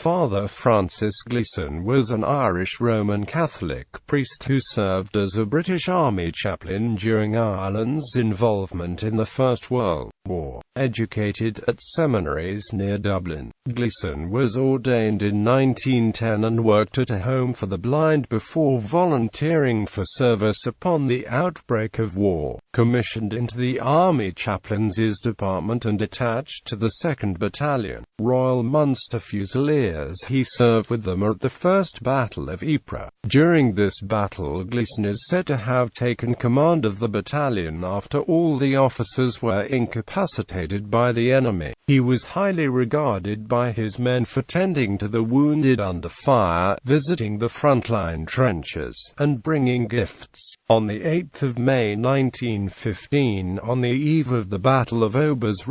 Father Francis Gleeson was an Irish Roman Catholic priest who served as a British Army chaplain during Ireland's involvement in the First World War. Educated at seminaries near Dublin, Gleeson was ordained in 1910 and worked at a home for the blind before volunteering for service upon the outbreak of war. Commissioned into the Army Chaplains Department and attached to the 2nd Battalion, Royal Munster Fusiliers, he served with them at the First Battle of Ypres. During this battle, Gleeson is said to have taken command of the battalion after all the officers were incapacitated by the enemy. He was highly regarded by his men for tending to the wounded under fire, visiting the frontline trenches, and bringing gifts. On the 8th of May 1915, on the eve of the Battle of Ypres,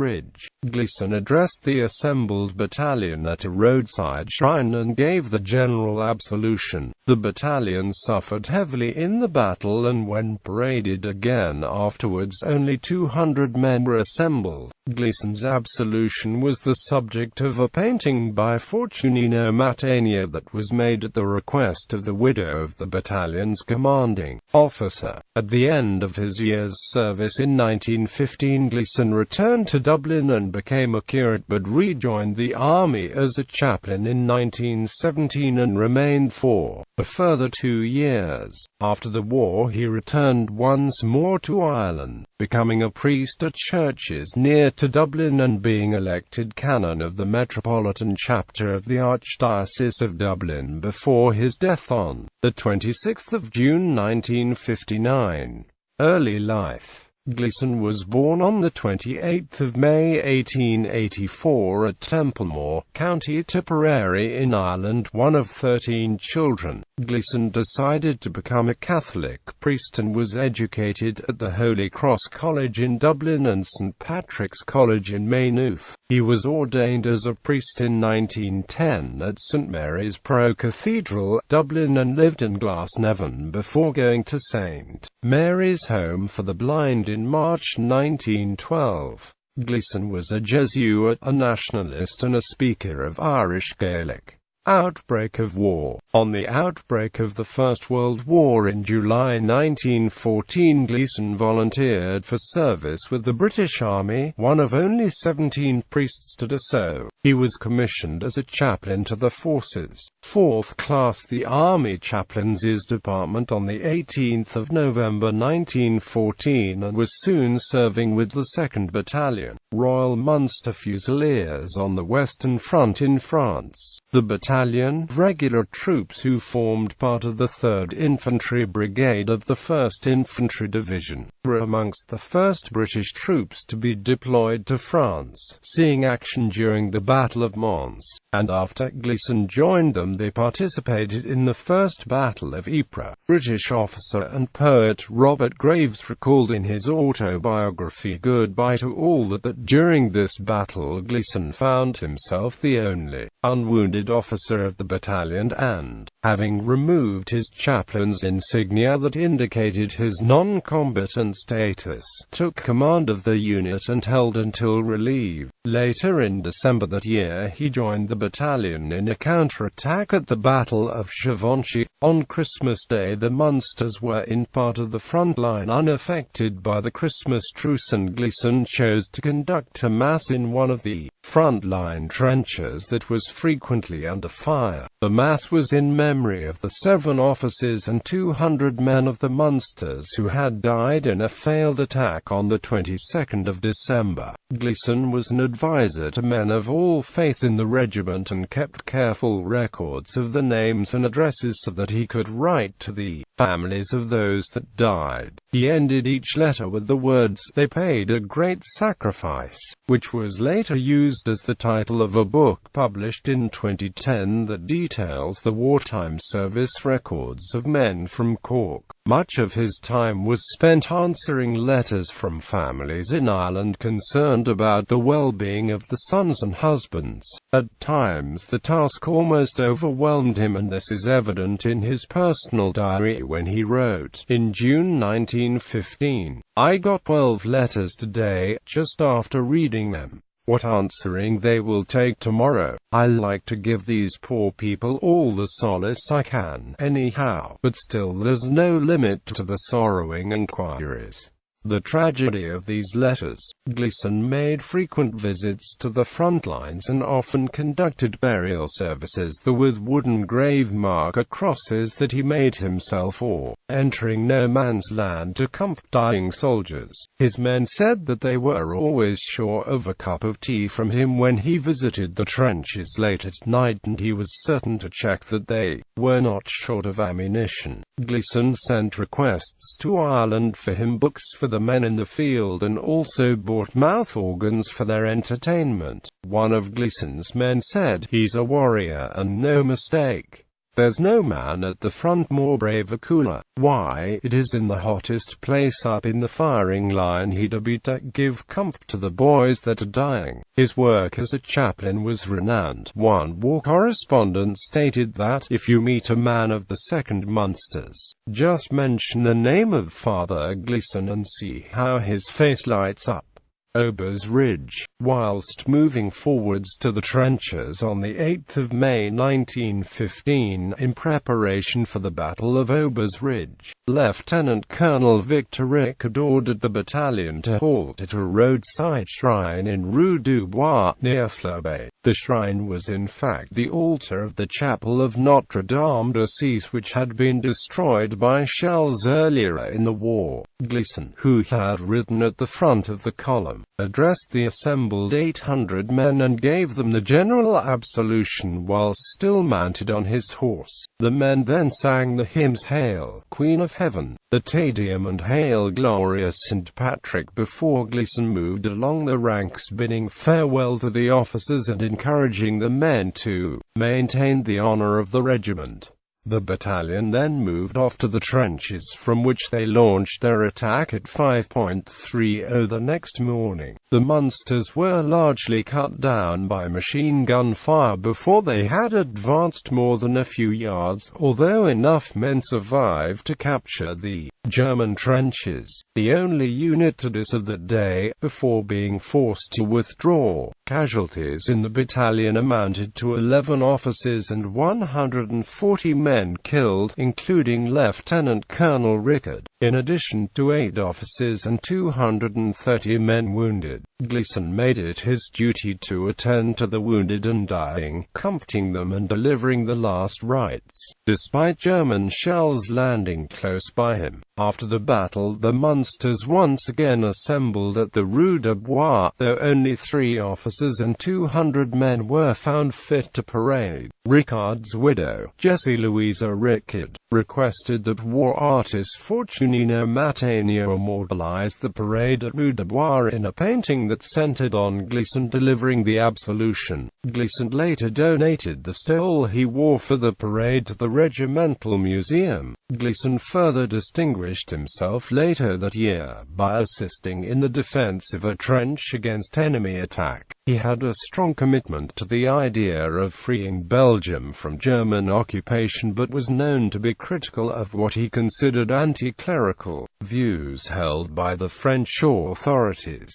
Gleeson addressed the assembled battalion at a roadside shrine and gave the general absolution. The battalion suffered heavily in the battle, and when paraded again afterwards, only 200 men were assembled. Gleeson's absolution was the subject of a painting by Fortunino Matania that was made at the request of the widow of the battalion's commanding officer. At the end of his year's service in 1915, Gleeson returned to Dublin and became a curate, but rejoined the army as a chaplain in 1917 and remained for a further 2 years. After the war, he returned once more to Ireland, becoming a priest at churches near to Dublin and being elected canon of the Metropolitan Chapter of the Archdiocese of Dublin before his death on the 26th of June 1959. Early life. Gleeson was born on the 28th of May 1884 at Templemore, County Tipperary in Ireland, one of 13 children. Gleeson decided to become a Catholic priest and was educated at the Holy Cross College in Dublin and St Patrick's College in Maynooth. He was ordained as a priest in 1910 at St Mary's Pro Cathedral, Dublin, and lived in Glasnevin before going to St Mary's Home for the Blind in March 1912. Gleeson was a Jesuit, a nationalist, and a speaker of Irish Gaelic. Outbreak of War. On the outbreak of the First World War in July 1914, Gleeson volunteered for service with the British Army, one of only 17 priests to do so. He was commissioned as a chaplain to the forces, 4th class, the Army Chaplains Department, on the 18th of November 1914, and was soon serving with the 2nd Battalion, Royal Munster Fusiliers, on the Western Front in France. The battalion, regular troops who formed part of the 3rd Infantry Brigade of the 1st Infantry Division, were amongst the first British troops to be deployed to France, seeing action during the Battle of Mons, and after Gleeson joined them they participated in the First Battle of Ypres. British officer and poet Robert Graves recalled in his autobiography Goodbye to All that during this battle Gleeson found himself the only unwounded officer of the battalion and, having removed his chaplain's insignia that indicated his non-combatant status, took command of the unit and held until relieved. Later in December that year he joined the battalion in a counter-attack at the Battle of Givenchy. On Christmas Day the Munsters were in part of the front line unaffected by the Christmas truce, and Gleeson chose to conduct a mass in one of the front-line trenches that was frequently under fire. The mass was in memory of the 7 officers and 200 men of the Munsters who had died in a failed attack on the 22nd of December. Gleeson was an advisor to men of all faiths in the regiment and kept careful records of the names and addresses so that he could write to the families of those that died. He ended each letter with the words, "They paid a great sacrifice," which was later used as the title of a book published in 2010 that details the wartime service records of men from Cork. Much of his time was spent answering letters from families in Ireland concerned about the well-being of the sons and husbands. At times the task almost overwhelmed him, and this is evident in his personal diary when he wrote, in June 1915, "I got 12 letters today, just after reading them. what answering they will take tomorrow. I like to give these poor people all the solace I can, anyhow, but still there's no limit to the sorrowing inquiries. The tragedy of these letters. Gleeson made frequent visits to the front lines and often conducted burial services with wooden grave marker crosses that he made himself, or entering no man's land to comfort dying soldiers. His men said that they were always sure of a cup of tea from him when he visited the trenches late at night, and he was certain to check that they were not short of ammunition. Gleeson sent requests to Ireland for him books for the men in the field, and also bought mouth organs for their entertainment. One of Gleeson's men said, "He's a warrior and no mistake. There's no man at the front more brave or cooler. Why, it is in the hottest place up in the firing line he'd be to give comfort to the boys that are dying." His work as a chaplain was renowned. One war correspondent stated that, "If you meet a man of the 2nd Munsters, just mention the name of Father Gleeson and see how his face lights up." Ypres Ridge. Whilst moving forwards to the trenches on the 8th of May 1915, in preparation for the Battle of Ypres Ridge, Lieutenant Colonel Victor Rickard ordered the battalion to halt at a roadside shrine in Rue du Bois, near Fleury. The shrine was in fact the altar of the chapel of Notre Dame d'Assise, which had been destroyed by shells earlier in the war. Gleeson, who had ridden at the front of the column, addressed the assembled 800 men and gave them the general absolution while still mounted on his horse. The men then sang the hymns Hail, Queen of Heaven, the Te Deum, and Hail, Glorious St. Patrick before Gleeson moved along the ranks, bidding farewell to the officers and encouraging the men to maintain the honor of the regiment. The battalion then moved off to the trenches, from which they launched their attack at 5:30 the next morning. The Munsters were largely cut down by machine gun fire before they had advanced more than a few yards, although enough men survived to capture the German trenches, the only unit to do so that day, before being forced to withdraw. Casualties in the battalion amounted to 11 officers and 140 men killed, including Lieutenant Colonel Rickard, in addition to 8 officers and 230 men wounded. Gleeson made it his duty to attend to the wounded and dying, comforting them and delivering the last rites, despite German shells landing close by him. After the battle, the Munsters once again assembled at the Rue du Bois, though only 3 officers and 200 men were found fit to parade. Rickard's widow, Jessie Louisa Rickard, requested that war artist Fortunino Mantegna immortalize the parade at Rue du Bois in a painting that centered on Gleeson delivering the absolution. Gleeson later donated the stole he wore for the parade to the Regimental Museum. Gleeson further distinguished himself later that year by assisting in the defense of a trench against enemy attack. He had a strong commitment to the idea of freeing Belgium from German occupation, but was known to be critical of what he considered anti-clerical views held by the French authorities.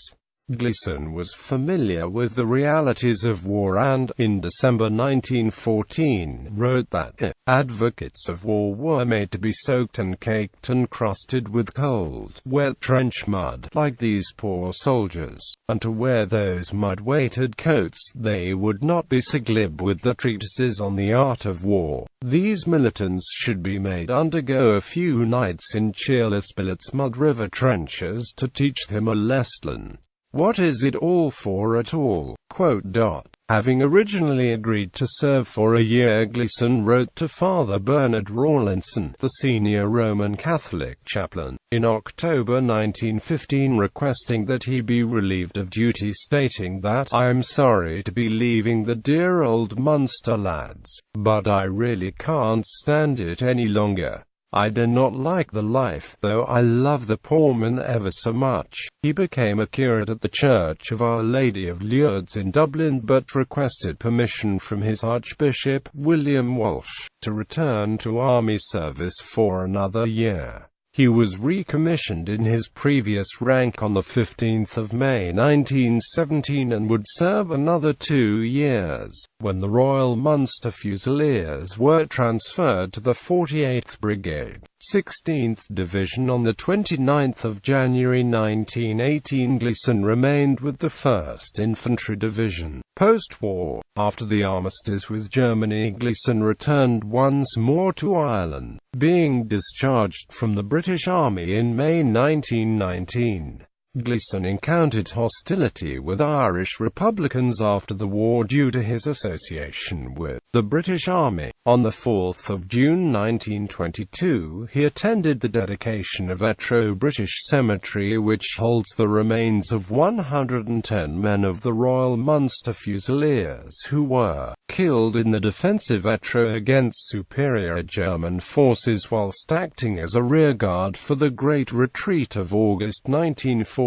Gleeson was familiar with the realities of war and, in December 1914, wrote that advocates of war were made to be soaked and caked and crusted with cold, wet trench mud, like these poor soldiers, and to wear those mud-weighted coats. They would not be so glib with the treatises on the art of war. These militants should be made undergo a few nights in cheerless billets Mud River trenches to teach them a lesson. What is it all for at all? Having originally agreed to serve for a year, Gleeson wrote to Father Bernard Rawlinson, the senior Roman Catholic chaplain, in October 1915, requesting that he be relieved of duty, stating that, "I'm sorry to be leaving the dear old Munster lads, but I really can't stand it any longer. I do not like the life, though I love the poor men ever so much." He became a curate at the Church of Our Lady of Lourdes in Dublin, but requested permission from his Archbishop, William Walsh, to return to army service for another year. He was recommissioned in his previous rank on 15 May 1917 and would serve another 2 years, when the Royal Munster Fusiliers were transferred to the 48th Brigade, 16th Division on 29 January 1918. Gleeson remained with the 1st Infantry Division. Post-war, after the armistice with Germany, Gleeson returned once more to Ireland, being discharged from the British Army in May 1919. Gleeson encountered hostility with Irish Republicans after the war due to his association with the British Army. On 4 June 1922, he attended the dedication of Ypres British Cemetery, which holds the remains of 110 men of the Royal Munster Fusiliers who were killed in the defensive Ypres against superior German forces whilst acting as a rearguard for the Great Retreat of August 1914.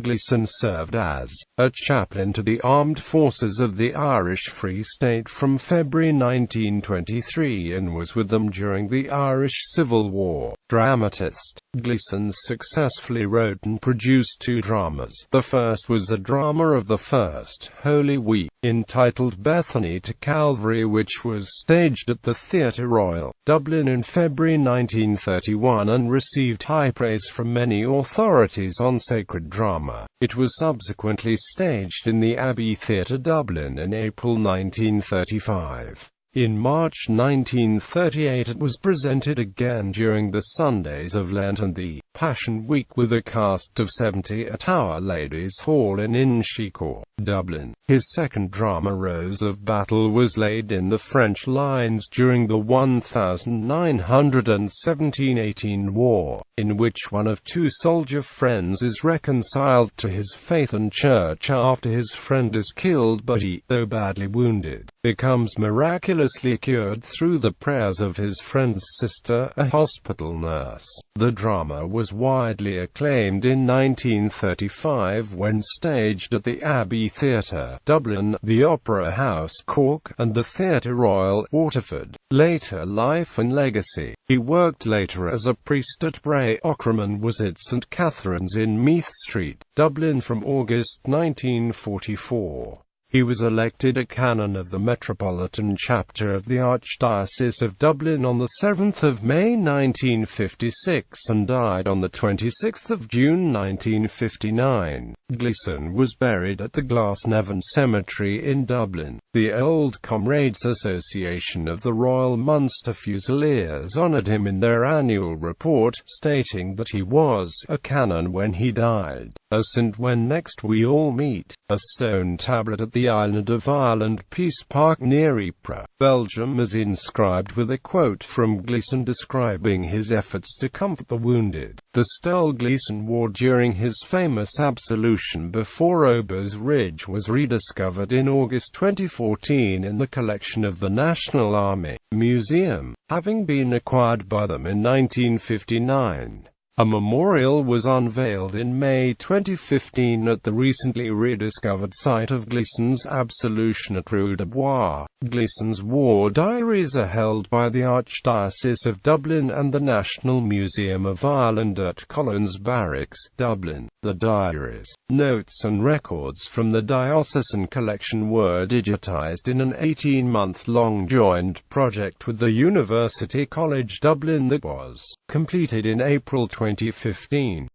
Gleeson served as a chaplain to the armed forces of the Irish Free State from February 1923 and was with them during the Irish Civil War. Dramatist, Gleeson successfully wrote and produced 2 dramas. The first was a drama of the First Holy Week, entitled Bethany to Calvary, which was staged at the Theatre Royal, Dublin in February 1931 and received high praise from many authorities on sacred drama. It was subsequently staged in the Abbey Theatre, Dublin in April 1935. In March 1938 it was presented again during the Sundays of Lent and the Passion Week with a cast of 70 at Our Lady's Hall in Inchicore, Dublin. His second drama, Rose of Battle, was laid in the French lines during the 1917–18 war, in which one of 2 soldier friends is reconciled to his faith and church after his friend is killed, but he, though badly wounded, becomes miraculously cured through the prayers of his friend's sister, a hospital nurse. The drama was widely acclaimed in 1935 when staged at the Abbey Theatre, Dublin, the Opera House, Cork, and the Theatre Royal, Waterford. Later life and legacy. He worked later as a priest at Bray Ochraman was at St Catherine's in Meath Street, Dublin from August 1944. He was elected a canon of the Metropolitan Chapter of the Archdiocese of Dublin on 7 May 1956 and died on 26 June 1959. Gleeson was buried at the Glasnevin Cemetery in Dublin. The Old Comrades Association of the Royal Munster Fusiliers honoured him in their annual report, stating that he was a canon when he died, a saint when next we all meet. A stone tablet at the island of Ireland Peace Park near Ypres, Belgium is inscribed with a quote from Gleeson describing his efforts to comfort the wounded. The stele Gleeson wore during his famous absolution before Ober's Ridge was rediscovered in August 2014 in the collection of the National Army Museum, having been acquired by them in 1959. A memorial was unveiled in May 2015 at the recently rediscovered site of Gleeson's absolution at Rue de Bois. Gleeson's war diaries are held by the Archdiocese of Dublin and the National Museum of Ireland at Collins Barracks, Dublin. The diaries, notes and records from the diocesan collection were digitized in an 18-month-long joint project with the University College Dublin that was completed in April 2015.